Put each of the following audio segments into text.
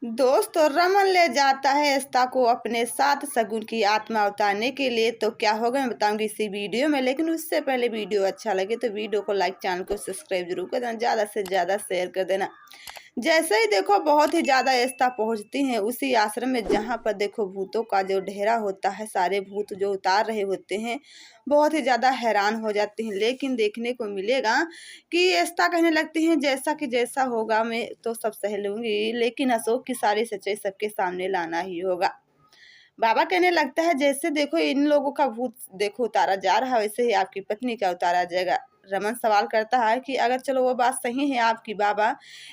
दोस्त और रमन ले जाता है एस्ता को अपने साथ शगुन की आत्मा उतारने के लिए। तो क्या होगा मैं बताऊंगी इसी वीडियो में, लेकिन उससे पहले वीडियो अच्छा लगे तो वीडियो को लाइक, चैनल को सब्सक्राइब जरूर कर देना, ज़्यादा से ज़्यादा शेयर कर देना। जैसे ही देखो बहुत ही ज़्यादा एस्ता पहुंचती हैं उसी आश्रम में जहां पर देखो भूतों का जो ढेरा होता है, सारे भूत जो उतार रहे होते हैं बहुत ही ज़्यादा हैरान हो जाते हैं। लेकिन देखने को मिलेगा कि एस्ता कहने लगती हैं जैसा कि जैसा होगा मैं तो सब सह लूंगी, लेकिन अशोक की सारी सच्चाई सबके सामने लाना ही होगा। बाबा कहने लगता है जैसे देखो इन लोगों का भूत देखो उतारा जा रहा है, वैसे ही आपकी पत्नी का उतारा जाएगा। रमन सवाल करता है कि अगर चलो वो बात सही है आपकी बाबा,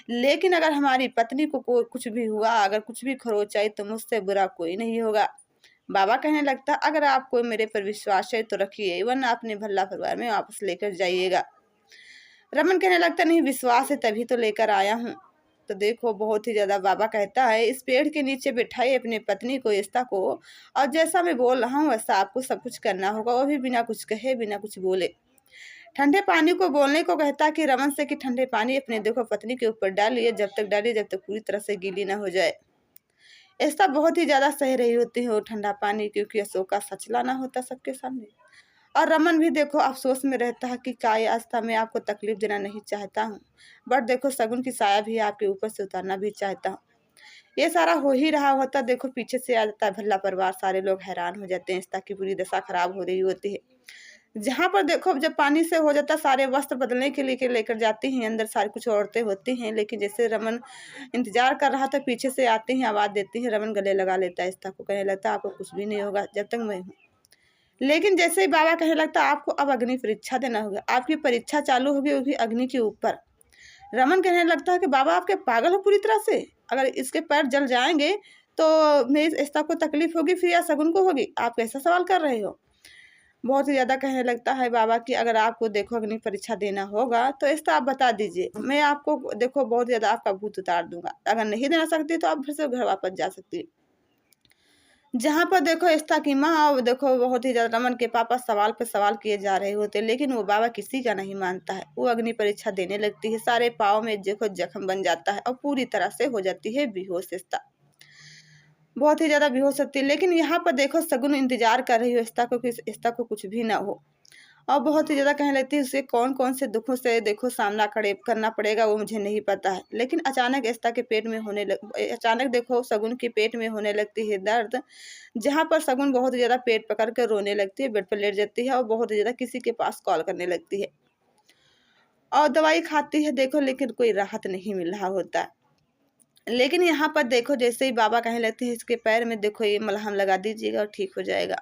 लेकिन अगर हमारी पत्नी को कोई कुछ भी हुआ, अगर कुछ भी खरोच आई तो मुझसे बुरा कोई नहीं होगा। बाबा कहने लगता अगर आपको मेरे पर विश्वास है तो रखिए, वरना अपने भल्ला परिवार में वापस लेकर जाइएगा। रमन कहने लगता नहीं, विश्वास है तभी तो लेकर आया हूँ। तो देखो बहुत ही ज्यादा बाबा कहता है इस पेड़ के नीचे बिठाई अपनी पत्नी को, एस्ता को, और जैसा मैं बोल रहा हूँ वैसा आपको सब कुछ करना होगा, वो भी बिना कुछ कहे बिना कुछ बोले। ठंडे पानी को बोलने को कहता कि रमन से कि ठंडे पानी अपने देखो पत्नी के ऊपर डालिए, जब तक डालिए जब तक पूरी तरह से गीली ना हो जाए। एस्ता बहुत ही ज्यादा सह रही होती है वो ठंडा पानी, क्योंकि अशोक का सच लाना होता सबके सामने। और रमन भी देखो अफसोस में रहता है कि काय आस्था मैं आपको तकलीफ देना नहीं चाहता हूँ, बट देखो शगुन की साया भी आपके ऊपर से उतारना भी चाहता हूँ। ये सारा हो ही रहा होता, देखो पीछे से आ जाता है भल्ला परिवार, सारे लोग हैरान हो जाते हैं, इस्ता की पूरी दशा खराब हो रही होती है। जहाँ पर देखो जब पानी से हो जाता सारे वस्त्र बदलने के लिए लेकर जाती हैं अंदर, सारी कुछ औरतें होती हैं, लेकिन जैसे रमन इंतजार कर रहा था पीछे से आते हैं आवाज देती है, रमन गले लगा लेता है इस्ता को, कहने लगता है आपको कुछ भी नहीं होगा जब तक मैं हूँ। लेकिन जैसे ही बाबा कहने लगता आपको अब अग्नि परीक्षा देना होगा, आपकी परीक्षा चालू होगी वो भी अग्नि के ऊपर। रमन कहने लगता है कि बाबा आपके पागल हो पूरी तरह से, अगर इसके पैर जल जाएंगे तो मेरी एस्ता को तकलीफ होगी फिर या शगुन को होगी, आप कैसा सवाल कर रहे हो। बहुत ही ज्यादा कहने लगता है बाबा कि अगर आपको देखो अग्नि परीक्षा देना होगा तो एस्ता आप बता दीजिए, मैं आपको देखो बहुत ज्यादा आपका भूत उतार दूंगा, अगर नहीं देना सकती तो आप फिर से घर वापस जा सकती है। जहाँ पर देखो एस्ता की माँ और देखो बहुत ही ज्यादा रमन के पापा सवाल पे सवाल किए जा रहे होते, लेकिन वो बाबा किसी का नहीं मानता है। वो अग्नि परीक्षा देने लगती है, सारे पाँव में देखो जख्म बन जाता है और पूरी तरह से हो जाती है बेहोश एस्ता, बहुत ही ज्यादा बेहोश होती है। लेकिन यहाँ पर देखो शगुन इंतजार कर रही हो एस्ता को कि एस्ता को कुछ भी ना हो, और बहुत ही ज़्यादा कहने लगती है उसे कौन कौन से दुखों से देखो सामना करना पड़ेगा वो मुझे नहीं पता है। लेकिन अचानक एस्ता के पेट में अचानक देखो शगुन के पेट में होने लगती है दर्द, जहाँ पर शगुन बहुत ही ज़्यादा पेट पकड़ कर रोने लगती है, बेड पर लेट जाती है और बहुत ही ज़्यादा किसी के पास कॉल करने लगती है और दवाई खाती है देखो, लेकिन कोई राहत नहीं मिल रहा होता। लेकिन यहाँ पर देखो जैसे ही बाबा कहने लगते हैं इसके पैर में देखो ये मलहम लगा दीजिएगा और ठीक हो जाएगा।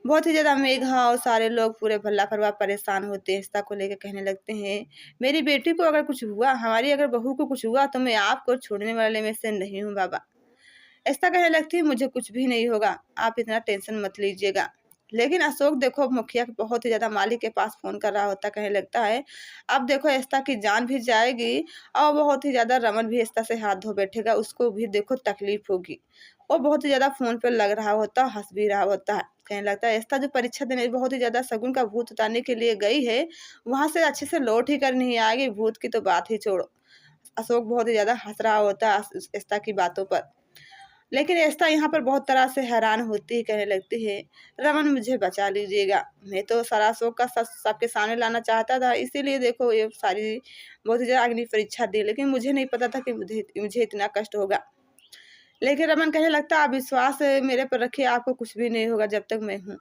बहुत ही ज़्यादा मेघा और सारे लोग पूरे भल्ला परिवार परेशान होते हैं, एस्ता को लेकर कहने लगते हैं मेरी बेटी को अगर कुछ हुआ, हमारी अगर बहू को कुछ हुआ तो मैं आपको छोड़ने वाले में से नहीं हूँ बाबा। एस्ता कहने लगती है मुझे कुछ भी नहीं होगा, आप इतना टेंशन मत लीजिएगा। लेकिन अशोक देखो मुखिया बहुत ही ज्यादा मालिक के पास फोन कर रहा होता, कहने लगता है अब देखो एस्ता की जान भी जाएगी और बहुत ही ज्यादा रमन भी एस्ता से हाथ धो बैठेगा, उसको भी देखो तकलीफ होगी। वो बहुत ही ज्यादा फोन पर लग रहा होता, हंस भी रहा होता है, कहने लगता है एस्ता जो परीक्षा देने बहुत ही ज्यादा शगुन का भूत उतारने के लिए गई है, वहां से अच्छे से लौट ही कर नहीं आएगी, भूत की तो बात ही छोड़ो। अशोक बहुत ही ज्यादा हंस रहा होता है एस्ता की बातों पर। लेकिन एस्ता यहाँ पर बहुत तरह से हैरान होती है, कहने लगती है रमन मुझे बचा लीजिएगा, मैं तो सारा अशोक का सच सबके सामने लाना चाहता था, इसीलिए देखो ये सारी बहुत ही ज़्यादा अग्नि परीक्षा दी, लेकिन मुझे नहीं पता था कि मुझे इतना कष्ट होगा। लेकिन रमन कहने लगता आप विश्वास मेरे पर रखिए, आपको कुछ भी नहीं होगा जब तक मैं हूँ।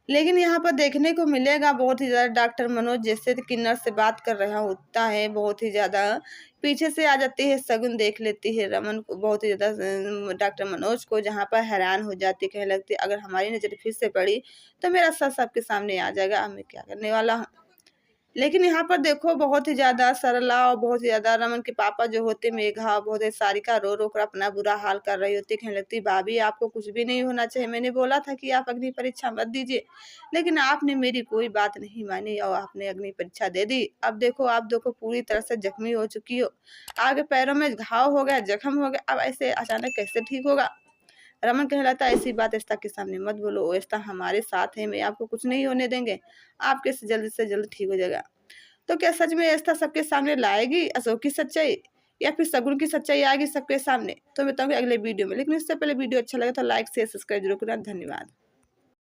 लेकिन यहाँ पर देखने को मिलेगा बहुत ही ज़्यादा डॉक्टर मनोज जैसे किन्नर से बात कर रहा होता है, बहुत ही ज़्यादा पीछे से आ जाती है शगुन, देख लेती है रमन को बहुत ही ज़्यादा डॉक्टर मनोज को, जहाँ पर हैरान हो जाती, कहने लगती अगर हमारी नज़र फिर से पड़ी तो मेरा सच सबके सामने आ जाएगा, अब मैं क्या करने वाला हूँ। लेकिन यहाँ पर देखो बहुत ही ज़्यादा सरला और बहुत ही ज़्यादा रमन के पापा जो होते मेघा बहुत ही सारिका रो रो कर अपना बुरा हाल कर रही होती, कहने लगती भाभी आपको कुछ भी नहीं होना चाहिए, मैंने बोला था कि आप अग्नि परीक्षा मत दीजिए, लेकिन आपने मेरी कोई बात नहीं मानी और आपने अग्नि परीक्षा दे दी। अब देखो आप देखो पूरी तरह से जख्मी हो चुकी हो, आगे पैरों में घाव हो गया, जख्म हो गया, अब ऐसे अचानक कैसे ठीक होगा। रमन कहलाता ऐसी बात एस्ता के सामने मत बोलो, एस्ता हमारे साथ है, मैं आपको कुछ नहीं होने देंगे, आपके जल्द से जल्द ठीक हो जाएगा। तो क्या सच में एस्ता सबके सामने लाएगी अशोक की सच्चाई, या फिर शगुन की सच्चाई आएगी सबके सामने, तो मैं बताऊँगी अगले वीडियो में। लेकिन उससे पहले वीडियो अच्छा लगे तो लाइक शेयर सब्सक्राइब जरूर करना। धन्यवाद।